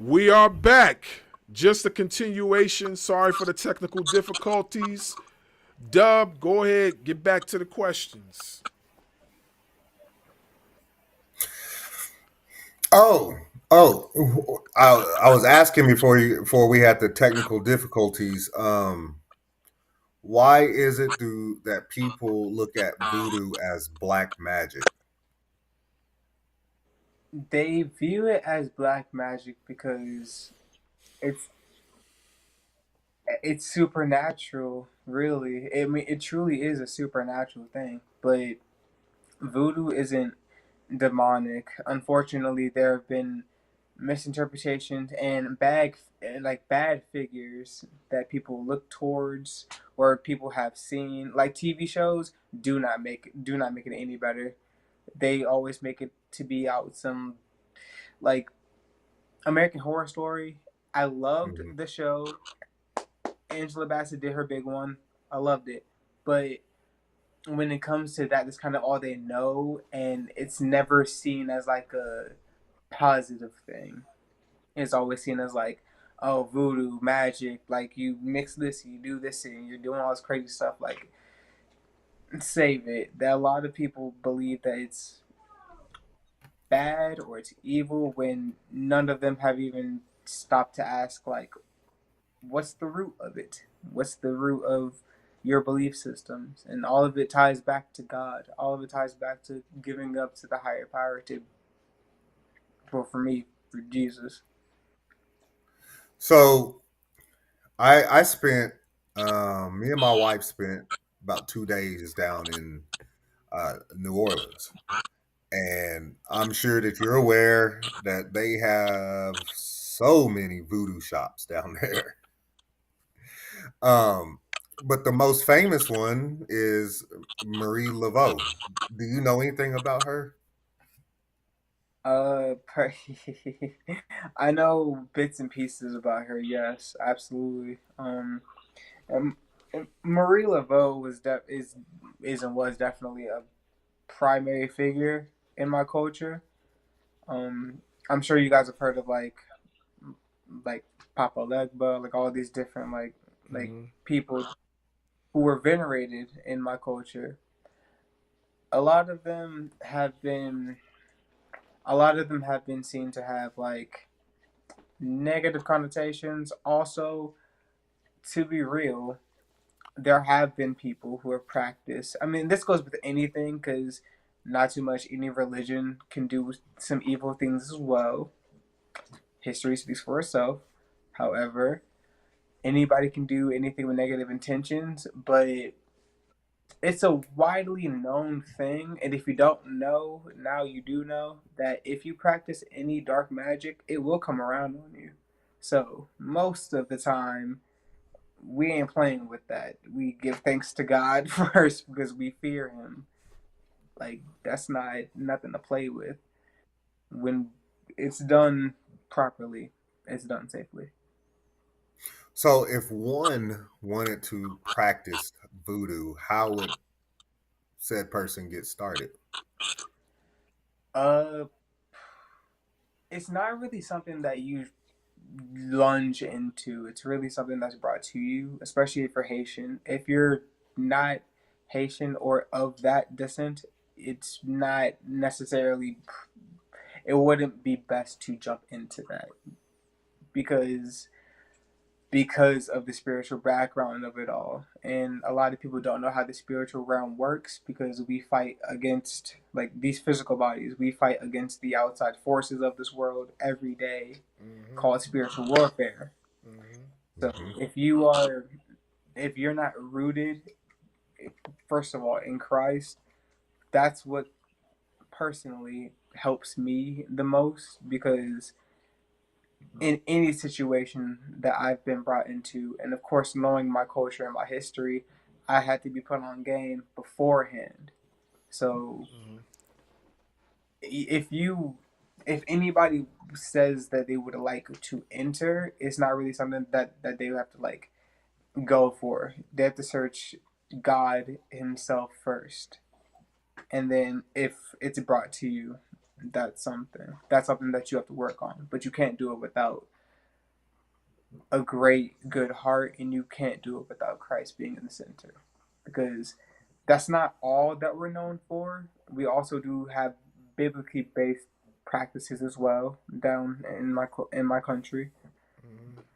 We are back. Just a continuation. Sorry for the technical difficulties. Dub, go ahead, get back to the questions. Oh, I was asking before we had the technical difficulties. Why is it that people look at voodoo as black magic? They view it as black magic because it's it's supernatural, really. I mean, it truly is a supernatural thing, but voodoo isn't demonic. Unfortunately, there have been misinterpretations and bad figures that people look towards or people have seen. Like TV shows do not make it any better. They always make it to be out some like American Horror Story. I loved Mhm. the show. Angela Bassett did her big one. I loved it. But when it comes to that, that's kind of all they know, and it's never seen as like a positive thing. It's always seen as like, oh, voodoo, magic, like you mix this, you do this, and you're doing all this crazy stuff. Like, save it. That a lot of people believe that it's bad or it's evil when none of them have even stopped to ask, like, what's the root of it? What's the root of your belief systems? And all of it ties back to God. All of it ties back to giving up to the higher power to, well, for me, for Jesus. So I spent me and my wife spent about 2 days down in New Orleans, and I'm sure that you're aware that they have so many voodoo shops down there. Um, but the most famous one is Marie Laveau. Do you know anything about her? Per- I know bits and pieces about her. Yes, absolutely. And, and Marie Laveau is and was definitely a primary figure in my culture. Um, I'm sure you guys have heard of like Papa Legba, like all these different like Mm-hmm. people who were venerated in my culture. A lot of them have been a lot of them have been seen to have like negative connotations. Also, to be real, there have been people who have practiced. I mean, this goes with anything because not too much any religion can do some evil things as well. History speaks for itself. However, anybody can do anything with negative intentions, but it's a widely known thing. And if you don't know, now you do know that if you practice any dark magic, it will come around on you. So, most of the time, we ain't playing with that. We give thanks to God first because we fear Him. Like, that's not nothing to play with. When it's done properly, it's done safely. So, if one wanted to practice voodoo, how would said person get started? Uh, it's not really something that you lunge into. It's really something that's brought to you, especially if you're Haitian. If you're not Haitian or of that descent, it's not necessarily, it wouldn't be best to jump into that because of the spiritual background of it all. And a lot of people don't know how the spiritual realm works because we fight against like these physical bodies. We fight against the outside forces of this world every day Mm-hmm. called spiritual warfare. Mm-hmm. So Hmm. if you're not rooted first of all in Christ, that's what personally helps me the most because in any situation that I've been brought into, and of course, knowing my culture and my history, I had to be put on game beforehand. So Mm-hmm. if you, if anybody says that they would like to enter, it's not really something that they have to like go for. They have to search God Himself first, and then if it's brought to you, that's something that you have to work on, but you can't do it without a great good heart, and you can't do it without Christ being in the center, because that's not all that we're known for. We also do have biblically based practices as well down in my country.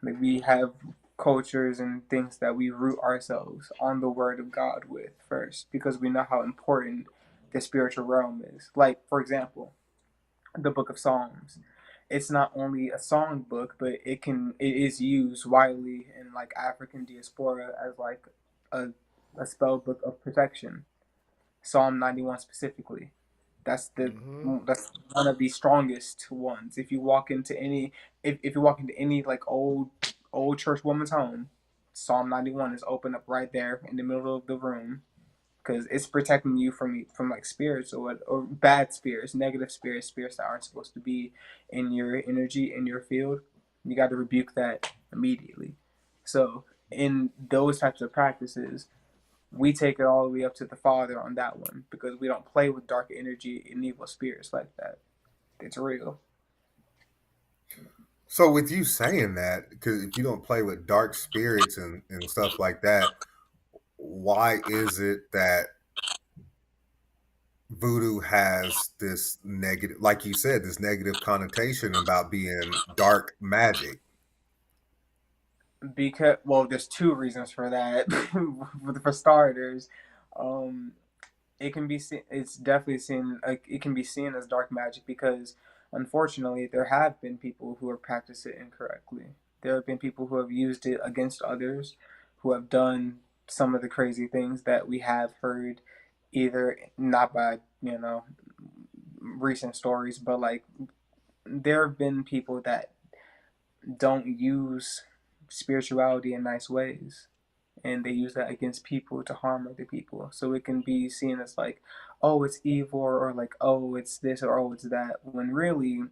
Like we have cultures and things that we root ourselves on the word of God with first, because we know how important the spiritual realm is. Like, for example, the book of Psalms. It's not only a song book, but it is used widely in like African diaspora as like a, a spell book of protection. Psalm 91 specifically. That's the Mm-hmm. that's one of the strongest ones. If you walk into any like old church woman's home, Psalm 91 is open up right there in the middle of the room, because it's protecting you from like spirits or bad spirits, negative spirits, spirits that aren't supposed to be in your energy, in your field. You got to rebuke that immediately. So in those types of practices, we take it all the way up to the Father on that one, because we don't play with dark energy and evil spirits like that. It's real. So with you saying that, because if you don't play with dark spirits and stuff like that, why is it that voodoo has this negative, like you said, this negative connotation about being dark magic? Because, well, there's two reasons for that. For starters, um, it can be seen, it's definitely seen, like, it can be seen as dark magic because unfortunately there have been people who have practiced it incorrectly. There have been people who have used it against others, who have done some of the crazy things that we have heard, either not by recent stories, but like there have been people that don't use spirituality in nice ways, and they use that against people to harm other people. So it can be seen as like, oh, it's evil, or like, oh, it's this, or oh, it's that, when really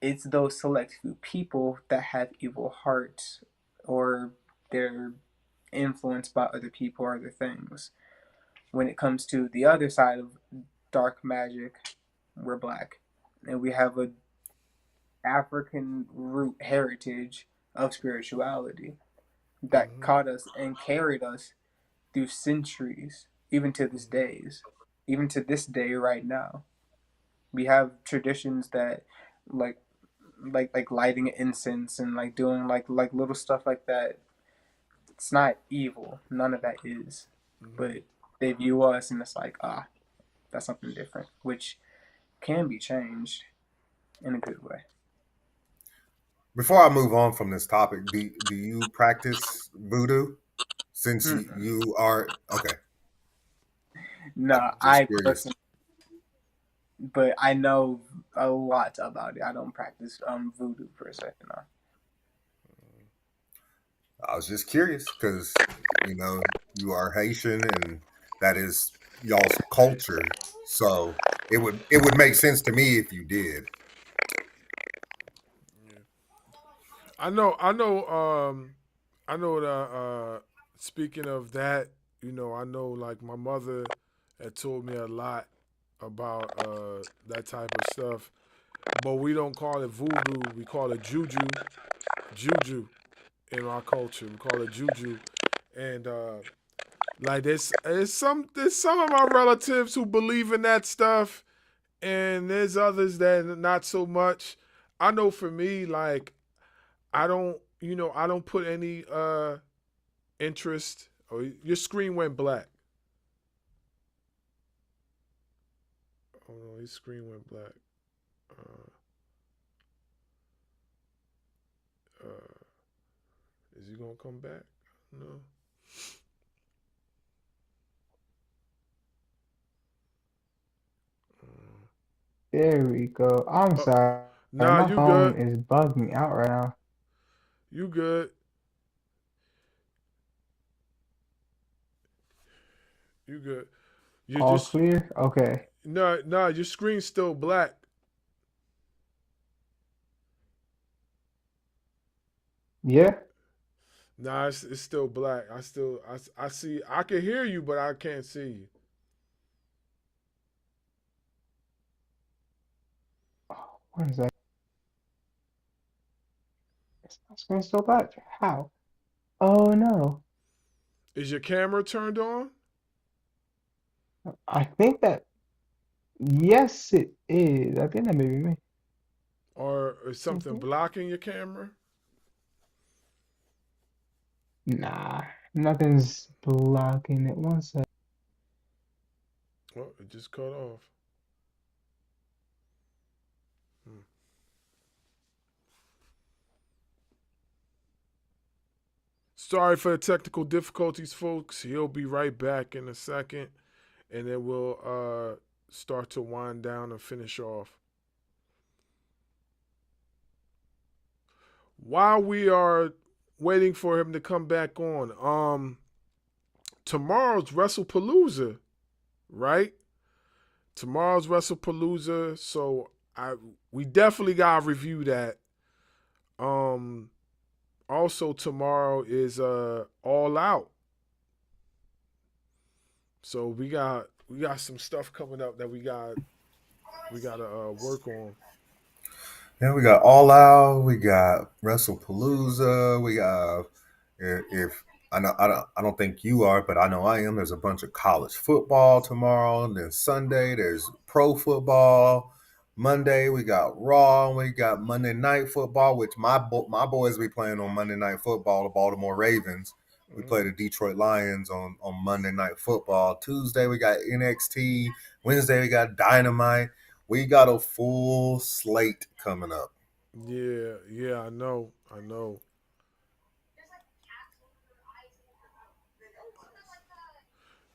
it's those select few people that have evil hearts, or they're influenced by other people or other things. When it comes to the other side of dark magic, we're black, and we have a African root heritage of spirituality that Mm-hmm. caught us and carried us through centuries, even to this day right now. We have traditions that like like lighting incense and like doing like little stuff like that. It's not evil. None of that is. Mm-hmm. But they view us and it's like, that's something different, which can be changed in a good way. Before I move on from this topic, do you practice voodoo? Since Mm-mm. you are okay, No, just I curious. personally, but I know a lot about it. I don't practice voodoo per se. No. I was just curious because you are Haitian and that is y'all's culture. So it would make sense to me if you did. Yeah. I know that speaking of that, I know like my mother had told me a lot about that type of stuff. But we don't call it voodoo, we call it juju in our culture. We call it juju. And like there's some of my relatives who believe in that stuff, and there's others that not so much. I know for me, like I don't put any interest. Oh, your screen went black. Oh no, his screen went black. Uh, uh, is he gonna come back? No. Uh, There we go. I'm oh, sorry. nah, My you phone good. is bugging me out right now. You good. You good. You All just clear? Okay. no. Your screen's still black. Yeah? Nah, it's still black. I see. I can hear you, but I can't see you. What is that? It's not screen still bad. How? Oh no. Is your camera turned on? I think that yes, it is. I think that may be me. Or is something Mhm. blocking your camera? Nah, nothing's blocking it. One sec. Oh, it just cut off. Hmm. Sorry for the technical difficulties, folks. He'll be right back in a second, and then we'll start to wind down and finish off. While we are waiting for him to come back on, tomorrow's WrestlePalooza, right? Tomorrow's WrestlePalooza, so we definitely gotta review that. Um, Also tomorrow is All Out, so we got some stuff coming up that we gotta work on. Yeah, we got All Out, we got WrestlePalooza, we got if I don't think you are, but I know I am. There's a bunch of college football tomorrow, and then Sunday there's pro football. Monday we got Raw, and we got Monday Night Football, which my boys be playing on Monday Night Football, the Baltimore Ravens. We play Mm. the Detroit Lions on Monday Night Football. Tuesday we got NXT. Wednesday we got Dynamite. We got a full slate coming up. Yeah, yeah, I know.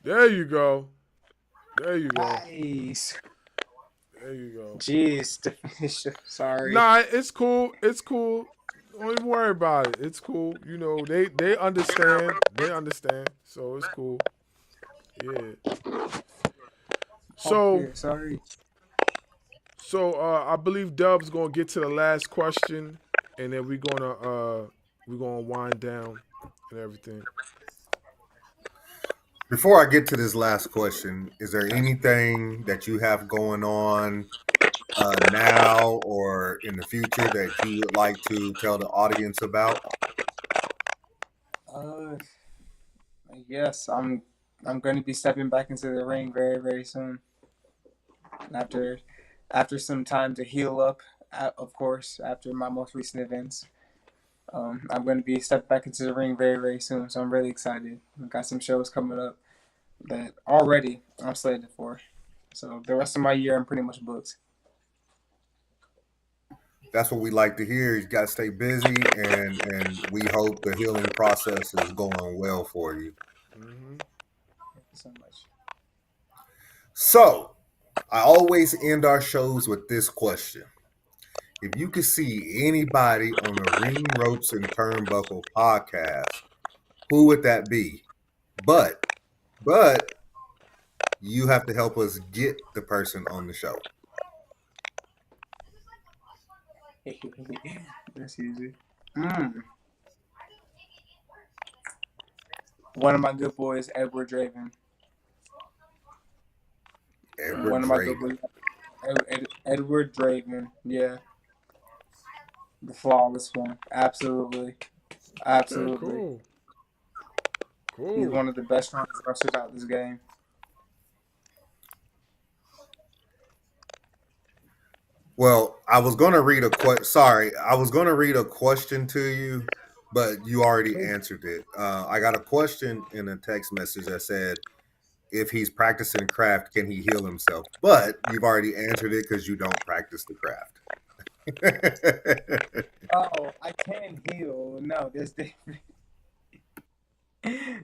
There you go. There you go. Nice. There you go. Jeez, to finish. Sorry. Nah, it's cool. It's cool. Don't even worry about it. It's cool. You know, they understand. They understand. So it's cool. Yeah. Oh, So here. Sorry. I believe Dub's gonna get to the last question, and then we're gonna wind down and everything. Before I get to this last question, is there anything that you have going on now or in the future that you would like to tell the audience about? Uh, yes, I'm going to be stepping back into the ring very very soon. After some time to heal up, of course, after my most recent events. I'm going to be stepping back into the ring very very soon, so I'm really excited. I've got some shows coming up that already I'm slated for. So the rest of my year, I'm pretty much booked. That's what we like to hear. You got to stay busy, and we hope the healing process is going well for you. Hmm. Thank you so much. So, I always end our shows with this question. If you could see anybody on the Ring Ropes and Turnbuckle podcast, who would that be? But, but you have to help us get the person on the show. That's easy. Mm. One of my good boys, Edward Draven. Edward One of my good Draven. boys, Edward Draven. Yeah, the flawless one. Absolutely, Okay, absolutely. cool, He's cool. one of the best strongest wrestlers out this game. Well, I was going to read sorry, I was going to read a question to you, but you already Okay. answered it. I got a question in a text message that said, if he's practicing craft, can he heal himself? But you've already answered it because you don't practice the craft. Oh, I can heal. No,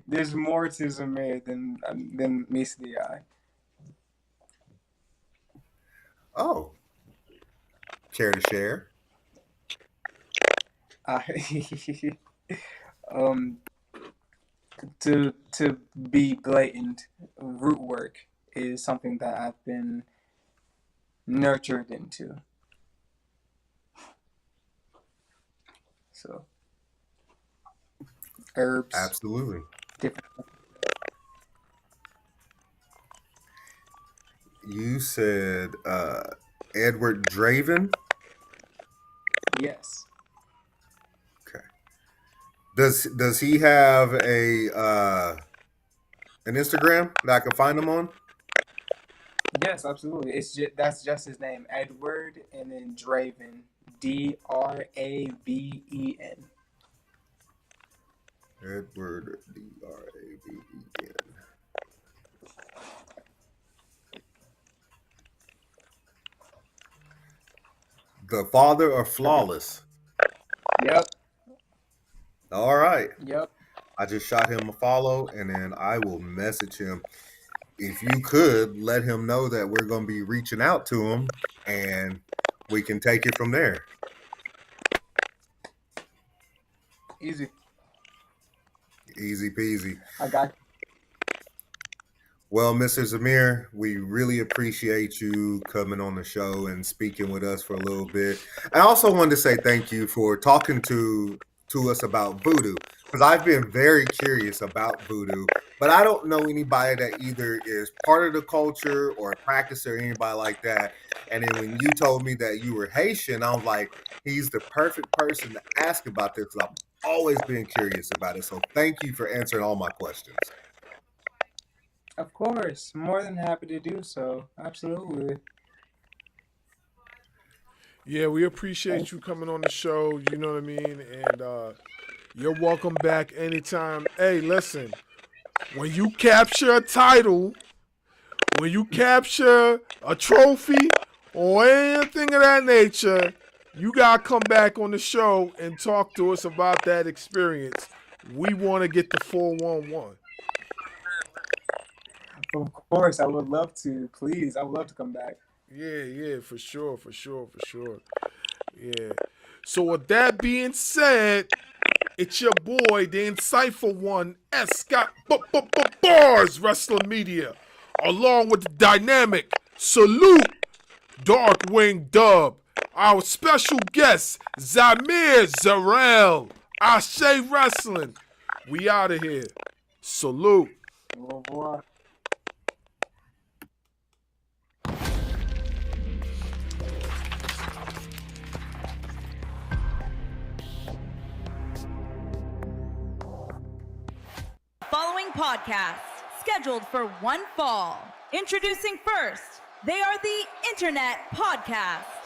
there's more to Zamir than meets the eye. Oh, care to share? I, um, to be blatant, root work is something that I've been nurtured into. So herbs, Absolutely. different. You said Edward Draven. Yes. Okay. Does he have a an Instagram that I can find him on? Yes, absolutely. That's just his name, Edward, and then Draven, Draven. Edward Draven. The father of Flawless. Yep. All right. Yep. I just shot him a follow, and then I will message him. If you could let him know that we're going to be reaching out to him, and we can take it from there. Easy. Easy peasy. I got you. Well, Mr. Zamir, we really appreciate you coming on the show and speaking with us for a little bit. I also wanted to say thank you for talking to us about voodoo, because I've been very curious about voodoo, but I don't know anybody that either is part of the culture or a practicer or anybody like that. And then when you told me that you were Haitian, I was like, he's the perfect person to ask about this, because I've always been curious about it. So thank you for answering all my questions. Of course. More than happy to do so. Absolutely. Yeah, we appreciate you coming on the show. You know what I mean? And you're welcome back anytime. Hey, listen, when you capture a title, when you capture a trophy, or anything of that nature, you gotta come back on the show and talk to us about that experience. We want to get the 411. Of course, I would love to. Please, I would love to come back. Yeah, for sure. Yeah. So with that being said, it's your boy, the insightful one, S. Scott Bars Wrestling Media, along with the dynamic Salute Darkwing Dub, our special guest, Zamir Zuriell, Ashe Wrestling. We out of here. Salute. Au revoir. Following podcast scheduled for one fall. Introducing first, they are the Internet Podcast.